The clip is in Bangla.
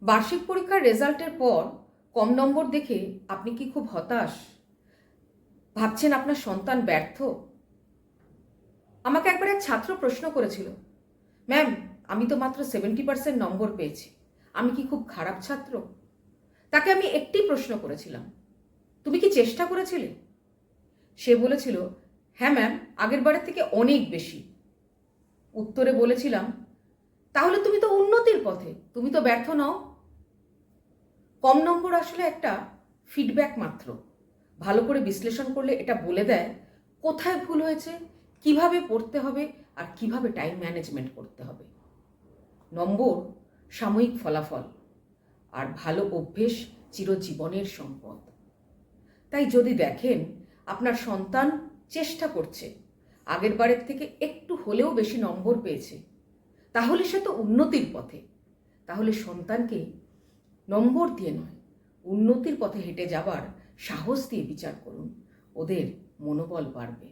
বার্ষিক পরীক্ষার রেজাল্টের পর কম নম্বর দেখে আপনি কি খুব হতাশ? ভাবছেন আপনার সন্তান ব্যর্থ? আমাকে একবার এক ছাত্র প্রশ্ন করেছিল, ম্যাম, আমি তো মাত্র 70% নম্বর পেয়েছি, আমি কি খুব খারাপ ছাত্র? তাকে আমি একটি প্রশ্ন করেছিলাম, তুমি কি চেষ্টা করেছিলে? সে বলেছিল, হ্যাঁ ম্যাম, আগের বারের থেকে অনেক বেশি। উত্তরে বলেছিলাম, তাহলে তুমি তো উন্নতির পথে, তুমি তো ব্যর্থ নও। কম নম্বর আসলে একটা ফিডব্যাক মাত্র। ভালো করে বিশ্লেষণ করলে এটা বলে দেয় কোথায় ভুল হয়েছে, কিভাবে পড়তে হবে আর কিভাবে টাইম ম্যানেজমেন্ট করতে হবে। নম্বর সাময়িক ফলাফল, আর ভালো অভ্যেস চিরজীবনের সম্পদ। তাই যদি দেখেন আপনার সন্তান চেষ্টা করছে, আগের বারের থেকে একটু হলেও বেশি নম্বর পেয়েছে, তাহলে সে তো উন্নতির পথে। তাহলে সন্তানকে নম্বর দিয়ে নয়, উন্নতির পথে হেঁটে যাবার সাহস দিয়ে বিচার করুন, ওদের মনোবল বাড়বে।